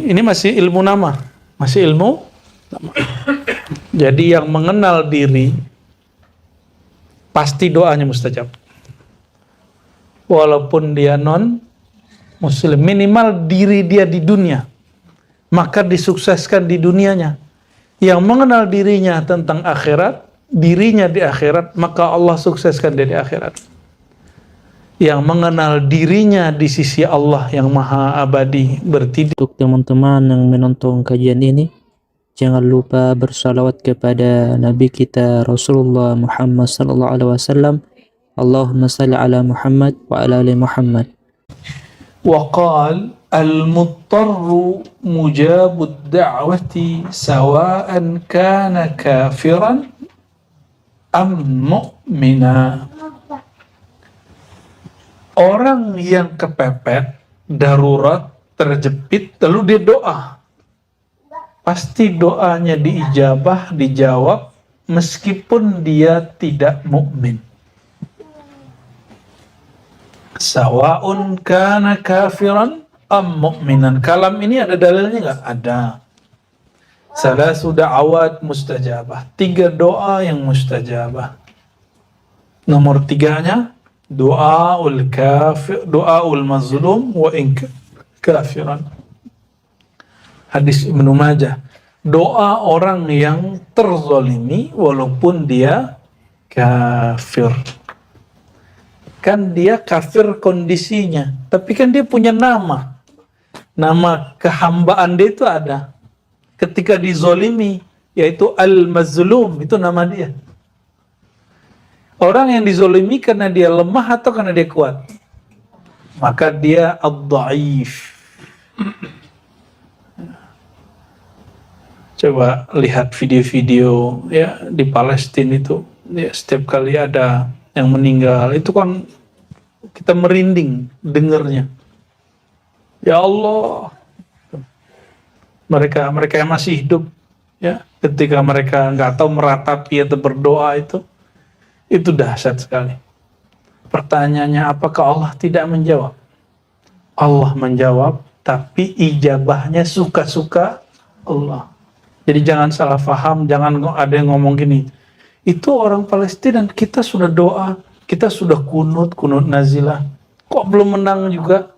Ini masih ilmu nama, masih ilmu nama. Jadi yang mengenal diri pasti doanya mustajab. Walaupun dia non muslim, minimal diri dia di dunia, maka disukseskan di dunianya. Yang mengenal dirinya tentang akhirat, dirinya di akhirat, maka Allah sukseskan dia di akhirat. Yang mengenal dirinya di sisi Allah yang maha abadi bertidur. Untuk teman-teman yang menonton kajian ini, jangan lupa bersalawat kepada Nabi kita Rasulullah Muhammad sallallahu alaihi wasallam. Allahumma salli ala Muhammad wa ala ali Muhammad. Wa qal al-muttarru mujabud da'wati sawa'an kana kafiran am mu'mina. Orang yang kepepet, darurat, terjepit, lalu dia doa, pasti doanya diijabah, dijawab, meskipun dia tidak mukmin. Sawa'un kana kafiran am mu'minan. Kalam ini ada dalilnya nggak? Ada. Salasu da'awat mustajabah. 3 doa yang mustajabah. Nomor 3-nya doaul kafir, doaul mazlum wa in kafiran. Hadis Ibnu Majah. Doa orang yang terzalimi walaupun dia kafir. Kan dia kafir kondisinya, tapi kan dia punya nama. Nama kehambaan dia itu ada. Ketika dizolimi, yaitu al-mazlum, itu nama dia. Orang yang dizolimi karena dia lemah atau karena dia kuat? Maka dia ad-dhaif. Coba lihat video-video ya di Palestina itu, ya, setiap kali ada yang meninggal, itu kan kita merinding dengernya. Ya Allah, mereka yang masih hidup, ya, ketika mereka nggak tahu meratapi atau berdoa itu dahsyat sekali. Pertanyaannya, apakah Allah tidak menjawab? Allah menjawab, tapi ijabahnya suka-suka Allah. Jadi jangan salah paham, jangan ada yang ngomong gini, itu orang Palestina dan kita sudah doa, kita sudah kunut nazilah, kok belum menang juga?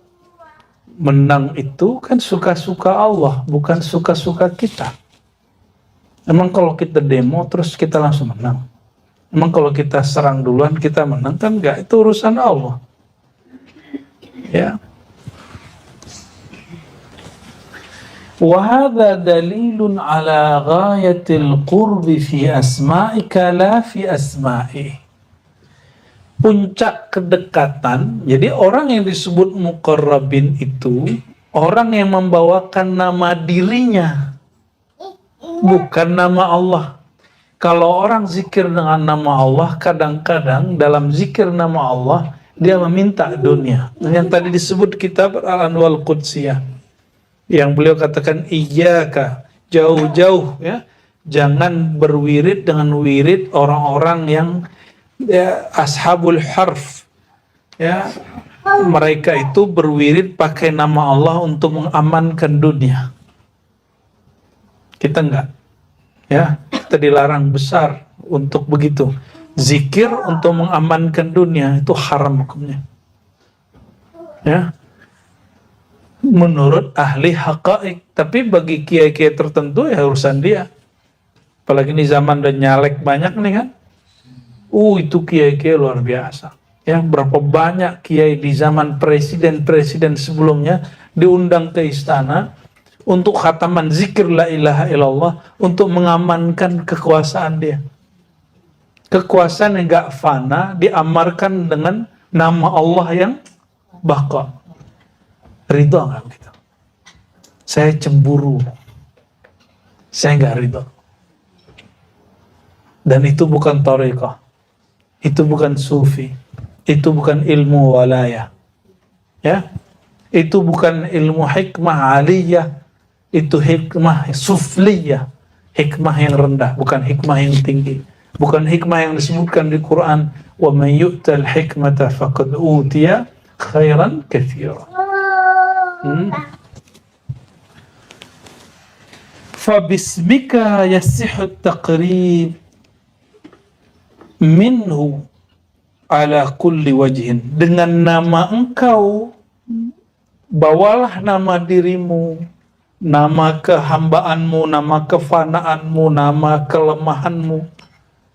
Menang itu kan suka-suka Allah, bukan suka-suka kita. Emang kalau kita demo terus kita langsung menang? Emang kalau kita serang duluan kita menang? Kan enggak, itu urusan Allah. Ya. وهذا دليل على غاية القرب في أسمائك لا في أسمائه. Puncak kedekatan. Jadi orang yang disebut muqarrabin itu orang yang membawakan nama dirinya, bukan nama Allah. Kalau orang zikir dengan nama Allah, kadang-kadang dalam zikir nama Allah dia meminta dunia. Yang tadi disebut kitab Al-Anwal Qudsiyah, yang beliau katakan iyyaka, jauh-jauh ya, jangan berwirid dengan wirid orang-orang yang ya, ashabul harf ya, mereka itu berwirid pakai nama Allah untuk mengamankan dunia. Kita enggak, ya, kita dilarang besar untuk begitu. Zikir untuk mengamankan dunia itu haram hukumnya, ya, menurut ahli haqa'iq. Tapi bagi kiai-kiai tertentu ya urusan dia. Apalagi ini zaman udah nyalek banyak nih kan. Itu kiai-kiai luar biasa. Ya, berapa banyak kiai di zaman presiden-presiden sebelumnya diundang ke istana untuk khataman zikir la ilaha illallah untuk mengamankan kekuasaan dia. Kekuasaan yang gak fana diamarkan dengan nama Allah yang baqa. Ridho nggak gitu? Saya cemburu, saya nggak ridho. Dan itu bukan thariqah, itu bukan sufi, itu bukan ilmu walayah, ya, itu bukan ilmu hikmah aliyah, itu hikmah sufliyah, hikmah yang rendah, bukan hikmah yang tinggi, bukan hikmah yang disebutkan di Quran. Wa man yu'tal hikmata faqad utiya khairan katsira. Fabismika yasihu taqrib minhu ala kulli wajhin. Dengan nama engkau, bawalah nama dirimu, nama kehambaanmu, nama kefanaanmu, nama kelemahanmu,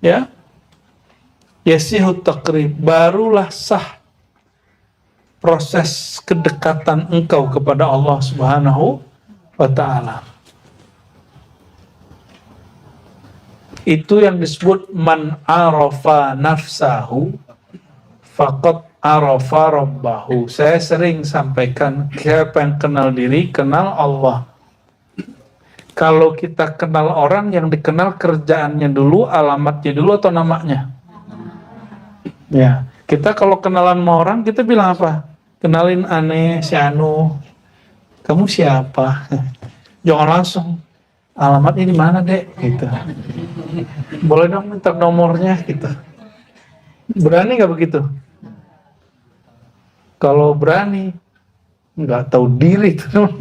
ya. Yasihu taqrib, barulah sah proses kedekatan engkau kepada Allah Subhanahu wa ta'ala. Itu yang disebut man arafa nafsahu faqad arafa rabbahu. Saya sering sampaikan, siapa yang kenal diri, kenal Allah. Kalau kita kenal orang, yang dikenal kerjaannya dulu, alamatnya dulu, atau namanya? Ya, kita kalau kenalan sama orang, kita bilang apa? Kenalin aneh, si Anu. Kamu siapa? Jangan langsung, alamatnya di mana, Dek? Gitu. Boleh dong minta nomornya, gitu. Berani nggak begitu? Kalau berani, nggak tahu diri tuh,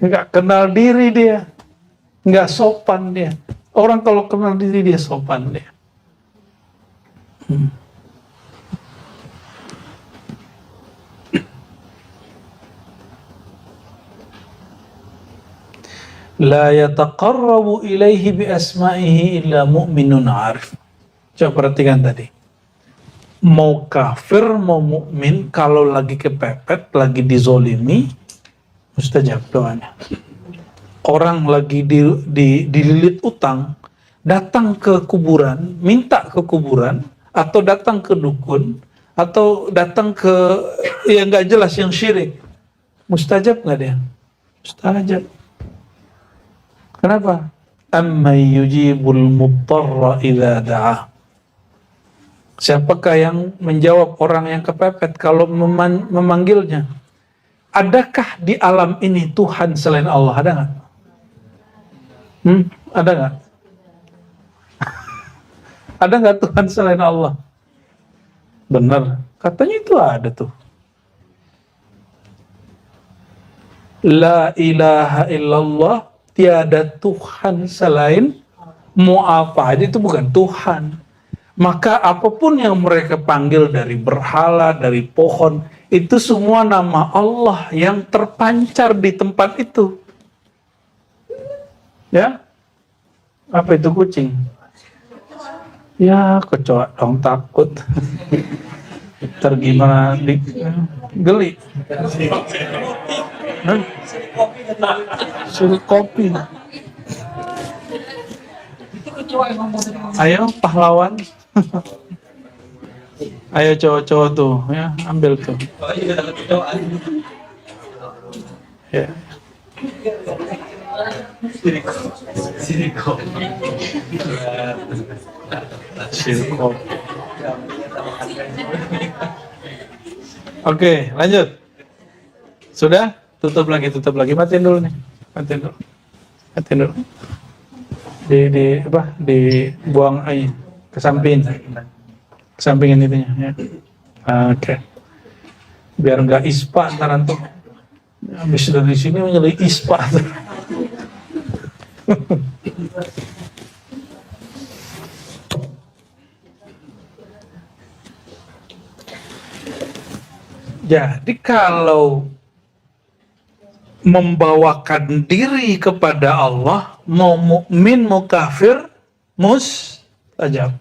nggak kenal diri dia, nggak sopan dia. Orang kalau kenal diri dia sopan dia. La yataqarrabu ilaihi bi asma'ihi illa mu'minun arif. Coba perhatikan tadi. Mau kafir, mau mukmin, kalau lagi kepepet, lagi dizolimi, mustajab doanya. Orang lagi dililit utang, datang ke kuburan, minta ke kuburan, atau datang ke dukun, atau datang ke yang nggak jelas, yang syirik, mustajab nggak dia? Mustajab. Kenapa? Amma yujibul mudtarra idza da'a. Siapakah yang menjawab orang yang kepepet kalau memanggilnya? Adakah di alam ini Tuhan selain Allah? Ada nggak? Ada nggak? Ada nggak Tuhan selain Allah? Benar. Katanya itu ada tuh. La ilaha illallah, tiada Tuhan selain mu'afah. Itu bukan Tuhan. Maka apapun yang mereka panggil, dari berhala, dari pohon, itu semua nama Allah yang terpancar di tempat itu. Ya? Apa itu kucing? Ya, kecoa dong, takut. Tergimana geli. Suruh kopi. Ayo pahlawan. Ayo cowok-cowok tuh, ya, ambil tuh. Ya. Siriko. Oke, lanjut. Sudah? Tutup lagi. Matiin dulu nih. Matiin dulu. Dibuang aja ke sampingin itunya, ya. Oke. Biar nggak ispa ntar antum. Habis dari sini menjadi ispa. Jadi kalau membawakan diri kepada Allah, mau mukmin mau kafir, mustajab.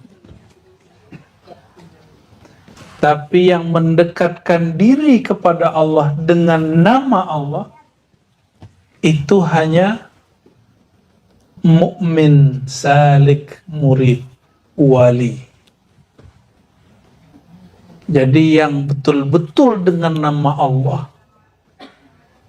Tapi yang mendekatkan diri kepada Allah dengan nama Allah, itu hanya mukmin, salik, murid, wali. Jadi yang betul-betul dengan nama Allah,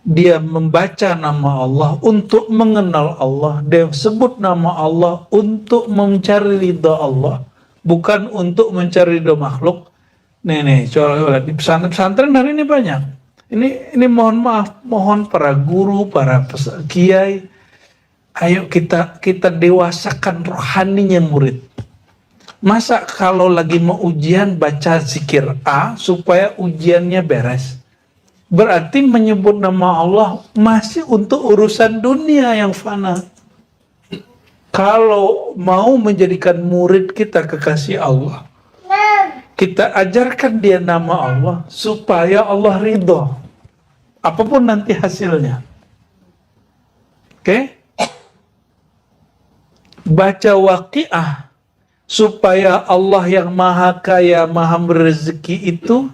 dia membaca nama Allah untuk mengenal Allah, dia sebut nama Allah untuk mencari ridha Allah, bukan untuk mencari ridha makhluk. Nih, coba di pesantren hari ini banyak. Ini mohon maaf, mohon para guru, para kiai, ayo kita dewasakan rohaninya murid. Masa kalau lagi mau ujian baca zikir A supaya ujiannya beres? Berarti menyebut nama Allah masih untuk urusan dunia yang fana. Kalau mau menjadikan murid kita kekasih Allah, kita ajarkan dia nama Allah supaya Allah ridho. Apapun nanti hasilnya. Oke? Baca Waqiah supaya Allah yang maha kaya, maha berezeki itu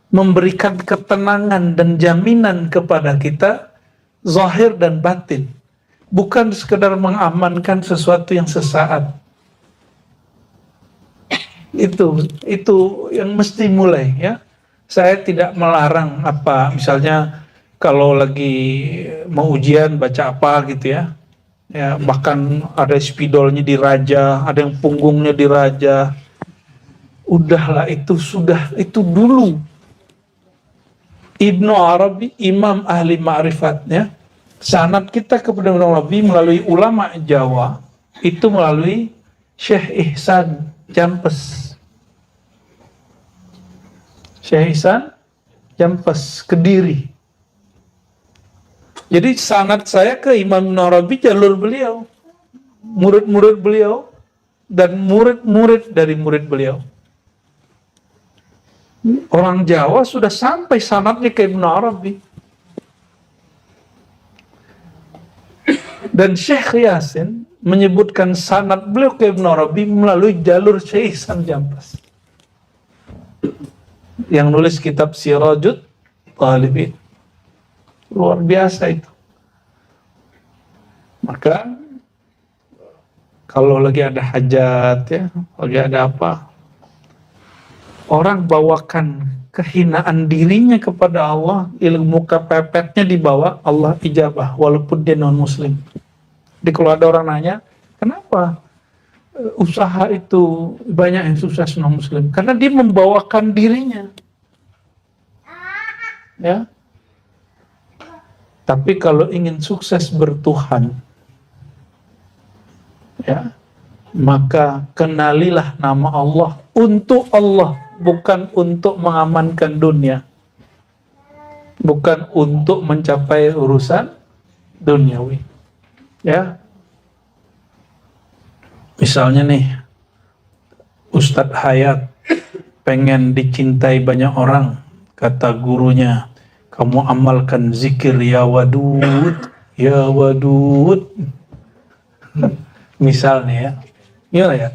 memberikan ketenangan dan jaminan kepada kita, zahir dan batin. Bukan sekedar mengamankan sesuatu yang sesaat. Itu yang mesti mulai, ya. Saya tidak melarang apa, misalnya kalau lagi mau ujian baca apa gitu ya. Ya, bahkan ada spidolnya diraja, ada yang punggungnya diraja. Udahlah, itu dulu. Ibnu Arabi, imam ahli ma'rifatnya, sanad kita kepada Nabi melalui ulama Jawa itu melalui Syekh Ihsan Jampes. Syekh Ihsan Jampes, Kediri. Jadi sanad saya ke Imam Nawawi jalur beliau, murid-murid beliau, dan murid-murid dari murid beliau. Orang Jawa sudah sampai sanadnya ke Ibnu Arabi. Dan Syekh Yasin menyebutkan sanad beliau ke Ibnu Arabi melalui jalur Syekh Ihsan Jampes, yang nulis kitab Sirajut Talibin. Luar biasa itu. Maka kalau lagi ada hajat, ya, lagi ada apa, orang bawakan kehinaan dirinya kepada Allah, ilmu kepepetnya dibawa, Allah ijabah walaupun dia non muslim. Jadi kalau ada orang nanya, kenapa usaha itu banyak yang sukses non muslim? Karena dia membawakan dirinya, ya. Tapi kalau ingin sukses bertuhan, ya, maka kenalilah nama Allah untuk Allah, bukan untuk mengamankan dunia, bukan untuk mencapai urusan duniawi. Ya, misalnya nih, Ustadz Hayat pengen dicintai banyak orang, kata gurunya, kamu amalkan zikir ya wadud, ya wadud. Misalnya ya, gimana ya?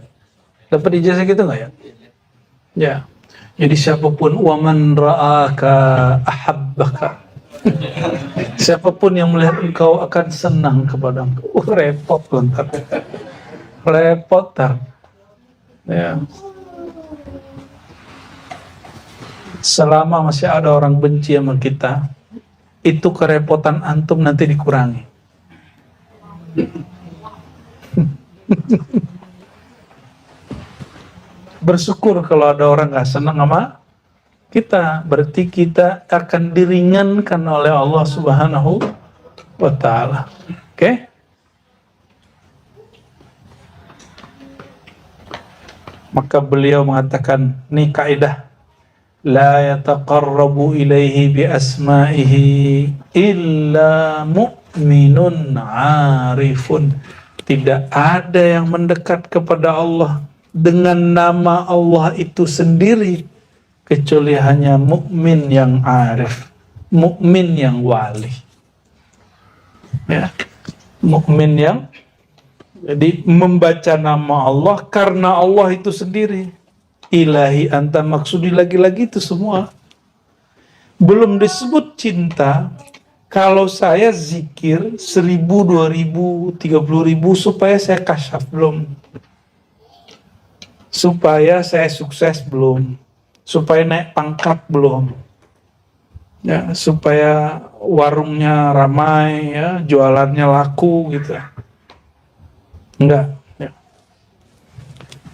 Dapat ijazah gitu nggak ya? Ya. Jadi siapapun, waman ra'aka ahabbaka. Siapapun yang melihat engkau akan senang kepada engkau. Repot lontar. Repot tar. Ya. Selama masih ada orang benci sama kita, itu kerepotan antum nanti dikurangi. Bersyukur kalau ada orang gak senang sama kita, berarti kita akan diringankan oleh Allah Subhanahu wa Ta'ala. Oke? Maka beliau mengatakan, ini kaidah, la yataqarrabu ilaihi bi asma'ihi illa mu'minun arifun. Tidak ada yang mendekat kepada Allah dengan nama Allah itu sendiri kecuali hanya mukmin yang arif, mukmin yang wali. Ya, mukmin yang jadi membaca nama Allah karena Allah itu sendiri. Ilahi anta maksudi, lagi-lagi itu semua. Belum disebut cinta kalau saya zikir 1000, 2000, 30.000 supaya saya kasyaf, belum. Supaya saya sukses, belum. Supaya naik pangkat, belum. Ya, supaya warungnya ramai, ya, jualannya laku gitu. Enggak. Ya.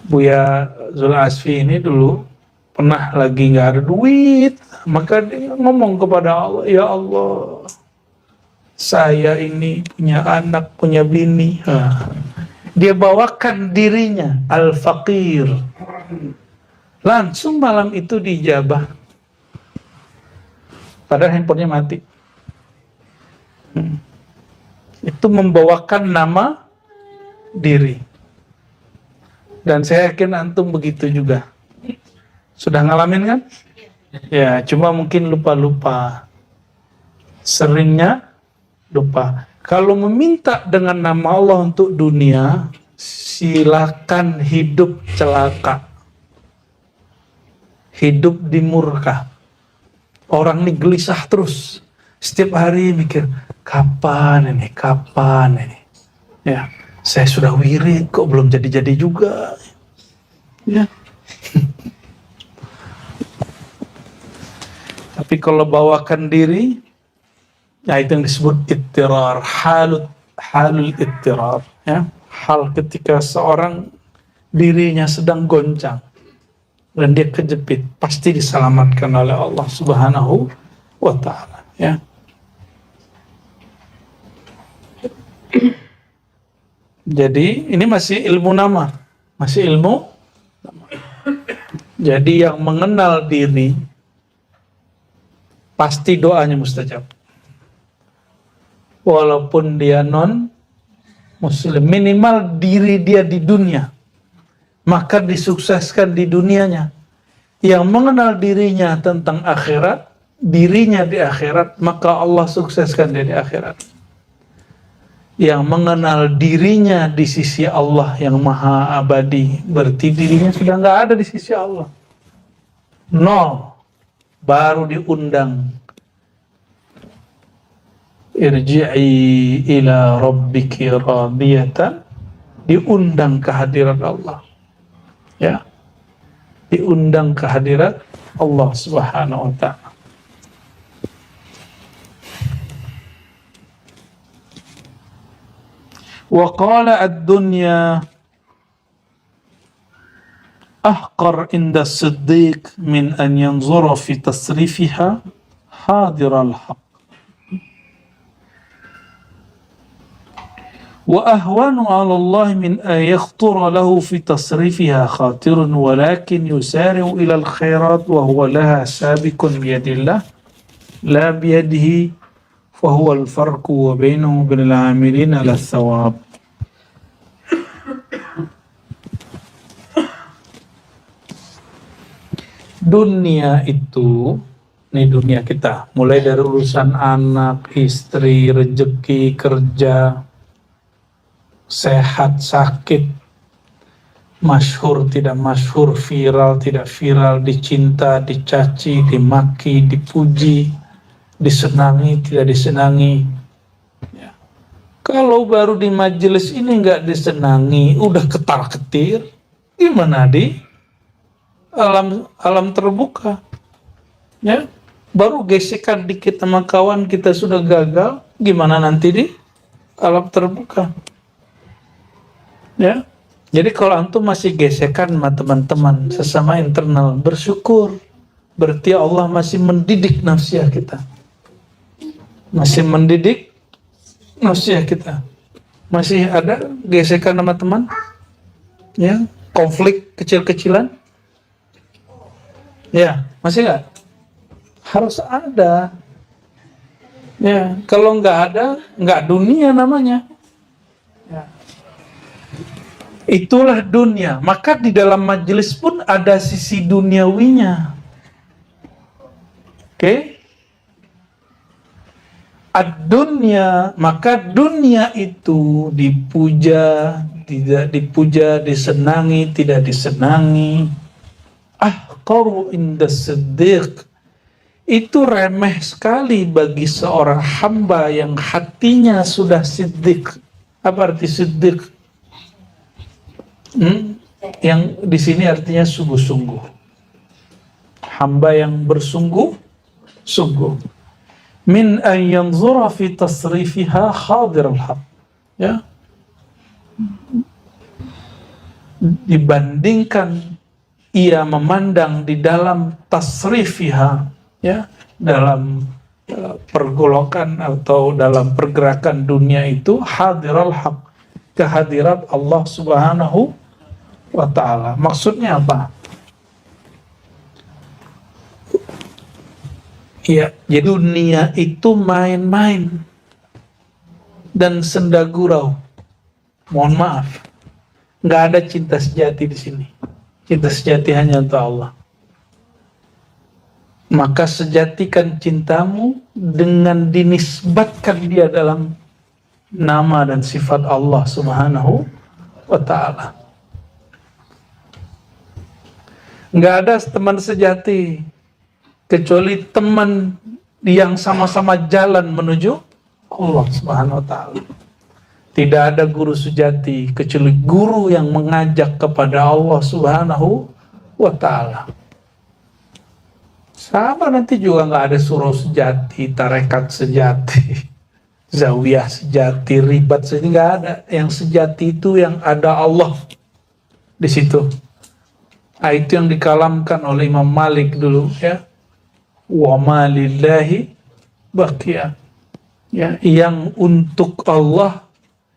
Buya Zul Asfi ini dulu pernah lagi nggak ada duit, maka dia ngomong kepada Allah, ya Allah, saya ini punya anak, punya bini. Dia bawakan dirinya al-faqir. Langsung malam itu dijabah. Padahal handphonenya mati. Itu membawakan nama diri. Dan saya yakin antum begitu juga. Sudah ngalamin kan? Ya, cuma mungkin lupa-lupa. Seringnya lupa. Kalau meminta dengan nama Allah untuk dunia, silakan hidup celaka. Hidup di murka. Orang ini gelisah terus. Setiap hari mikir, kapan ini? Ya, saya sudah wirid kok belum jadi-jadi juga. Ya. Tapi kalau bawakan diri, ya itu yang disebut ittirar, halul ittirar, ya. Hal ketika seorang dirinya sedang goncang dan dia kejepit, pasti diselamatkan oleh Allah Subhanahu wa ta'ala, ya. Jadi ini masih ilmu nama, masih ilmu nama. Jadi yang mengenal diri pasti doanya mustajab. Walaupun dia non muslim, minimal diri dia di dunia, maka disukseskan di dunianya. Yang mengenal dirinya tentang akhirat, dirinya di akhirat, maka Allah sukseskan dia di akhirat. Yang mengenal dirinya di sisi Allah yang maha abadi, berarti dirinya sudah nggak ada di sisi Allah. Nol. Baru diundang, irji'i ila rabbiki radiyatan, diundang kehadirat Allah, ya, diundang kehadirat Allah Subhanahu wa ta'ala. Wa qala ad-dunya أحقر عند الصديق من أن ينظر في تصريفها حاضر الحق وأهون على الله من أن يخطر له في تصريفها خاطر ولكن يسارع إلى الخيرات وهو لها سابق بيد الله لا بيده فهو الفرق وبينه وبين العاملين على الثواب. Dunia itu, ini dunia kita, mulai dari urusan anak, istri, rezeki, kerja, sehat, sakit, masyhur, tidak masyhur, viral, tidak viral, dicinta, dicaci, dimaki, dipuji, disenangi, tidak disenangi. Ya. Kalau baru di majelis ini nggak disenangi, udah ketar-ketir, gimana di alam terbuka, ya, baru gesekan dikit sama kawan kita sudah gagal, gimana nanti di alam terbuka, ya. Jadi kalau antum masih gesekan sama teman-teman sesama internal, bersyukur, berarti Allah masih mendidik nafsiah kita, masih mendidik nafsiah kita, masih ada gesekan sama teman, ya, konflik kecil-kecilan. Ya, masih nggak? Harus ada. Ya, kalau nggak ada, nggak dunia namanya. Ya. Itulah dunia. Maka di dalam majelis pun ada sisi duniawinya. Oke? Ad-dunya, maka dunia itu dipuja, tidak dipuja, disenangi, tidak disenangi. Ahqaru inda siddiq, itu remeh sekali bagi seorang hamba yang hatinya sudah siddiq. Apa arti siddiq? Yang di sini artinya sungguh-sungguh. Hamba yang bersungguh-sungguh. Min an yanzura fi tasrifiha hadir al-haq. Ya. Dibandingkan ia memandang di dalam tasrifiha, ya, dalam pergolakan atau dalam pergerakan dunia itu hadiral haq, kehadirat Allah Subhanahu wa ta'ala. Maksudnya apa? Ya, jadi dunia itu main-main dan senda gurau. Mohon maaf, nggak ada cinta sejati di sini. Cinta sejati hanya untuk Allah. Maka sejatikan cintamu dengan dinisbatkan dia dalam nama dan sifat Allah Subhanahu wa ta'ala. Nggak ada teman sejati kecuali teman yang sama-sama jalan menuju Allah Subhanahu wa ta'ala. Tidak ada guru sejati kecuali guru yang mengajak kepada Allah Subhanahu wa ta'ala. Sama nanti juga nggak ada surau sejati, tarekat sejati, zawiyah sejati, ribat sejati, nggak ada. Yang sejati itu yang ada Allah di situ. Nah, itu yang dikalamkan oleh Imam Malik dulu, ya. Wa ma lillahi baqiya. Ya, yang untuk Allah,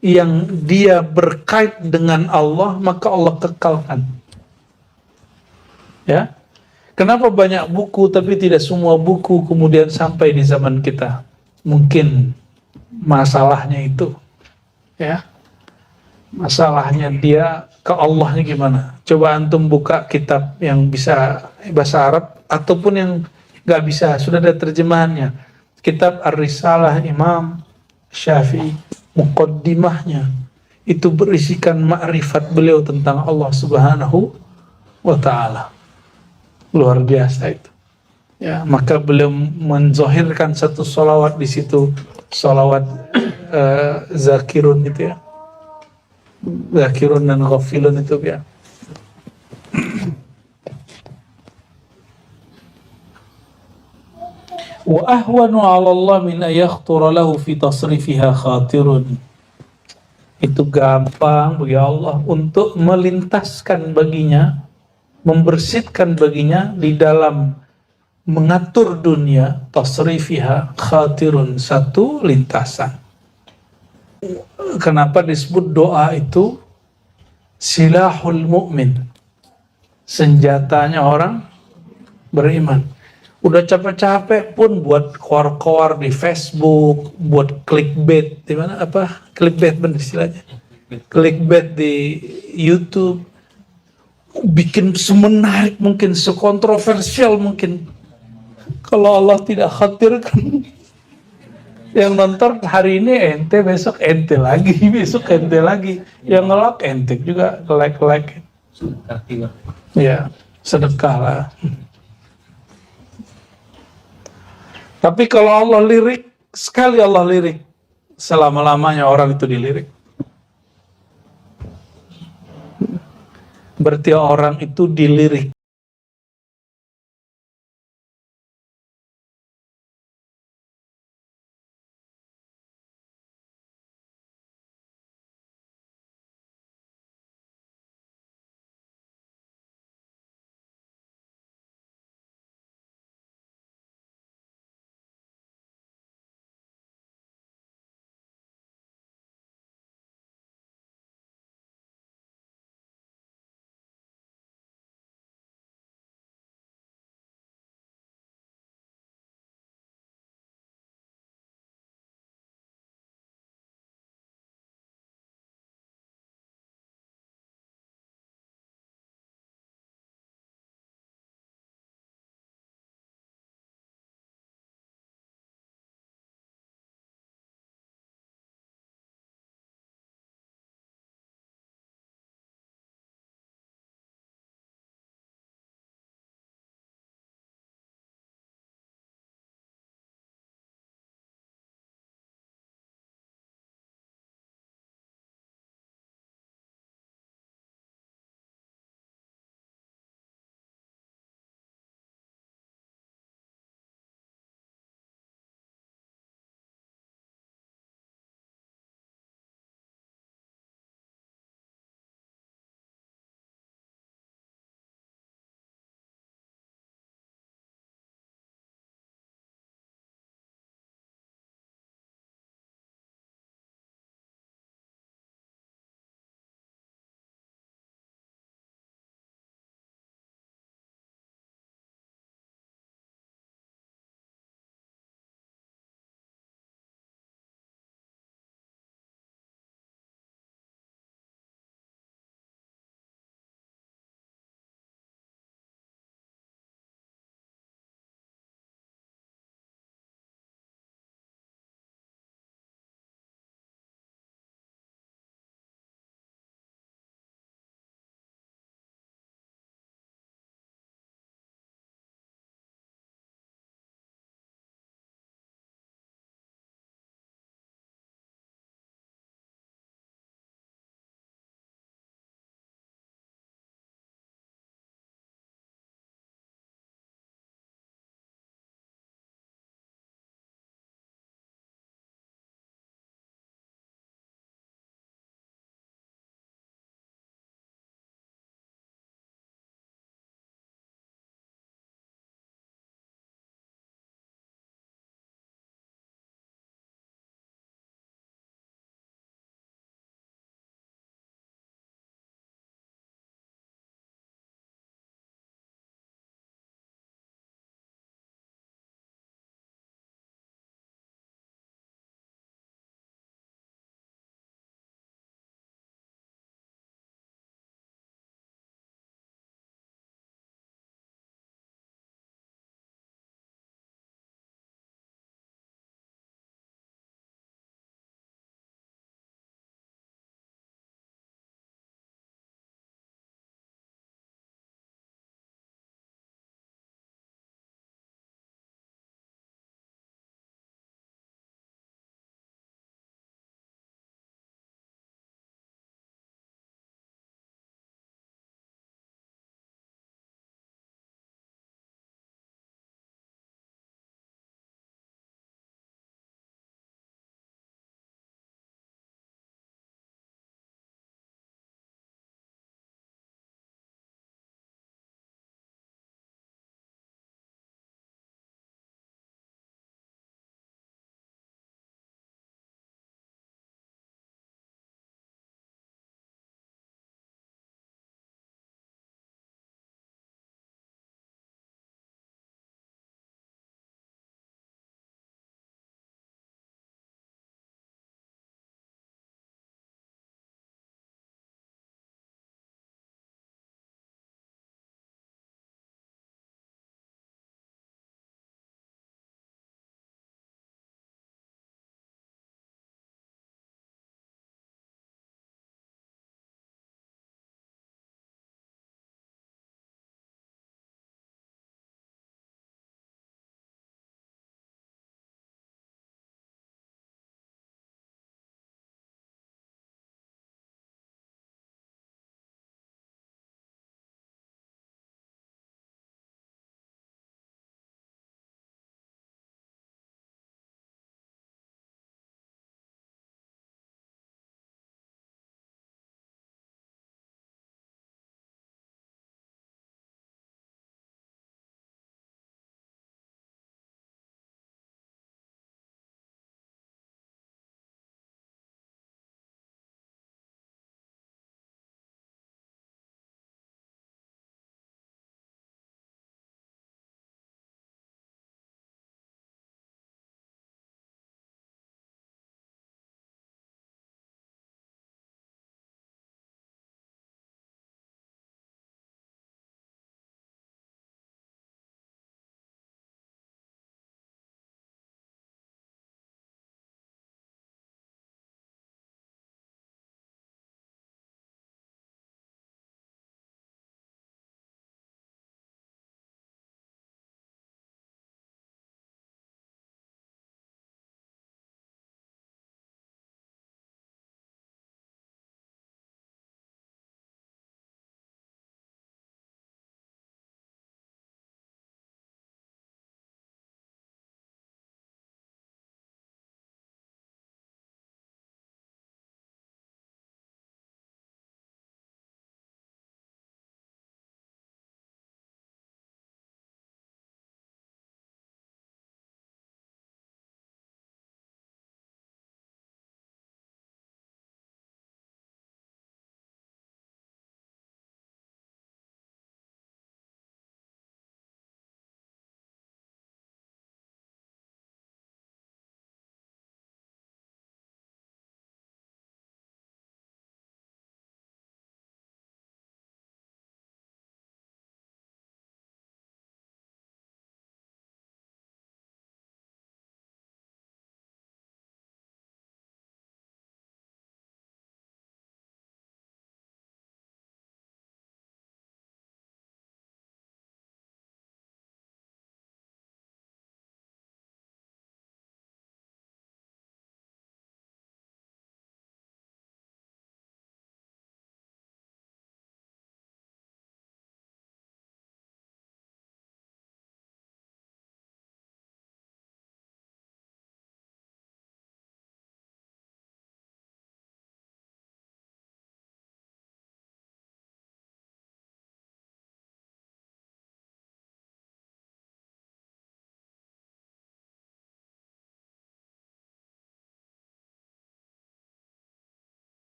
yang dia berkait dengan Allah, maka Allah kekalkan. Ya. Kenapa banyak buku tapi tidak semua buku kemudian sampai di zaman kita? Mungkin masalahnya itu, ya. Masalahnya dia ke Allahnya gimana? Coba antum buka kitab yang bisa bahasa Arab ataupun yang nggak bisa, sudah ada terjemahannya. Kitab Ar-Risalah Imam Syafi'i, muqaddimahnya itu berisikan ma'rifat beliau tentang Allah Subhanahu wa ta'ala. Luar biasa itu. Ya, maka beliau menzohirkan satu solawat di situ, solawat zakirun itu, ya. Zakirun dan ghafilun itu, ya. Wa ahwanu 'ala Allah min ayakhtura lahu fi tasrifiha khatirun. Itu gampang bagi Allah untuk melintaskan baginya, membersihkan baginya di dalam mengatur dunia, tasrifiha khatirun, satu lintasan. Kenapa disebut doa itu silahul mu'min, senjatanya orang beriman. Udah capek-capek pun buat koar-koar di Facebook, buat clickbait, di mana apa? Clickbait benar istilahnya. Clickbait di YouTube, bikin semenarik mungkin, sekontroversial mungkin. Kalau Allah tidak khawatirkan, yang nonton hari ini ente, besok ente lagi, besok ente lagi, yang nge-like ente juga like. Ya, sedekah lah. Tapi kalau Allah lirik, sekali Allah lirik, selama-lamanya orang itu dilirik. Berarti orang itu dilirik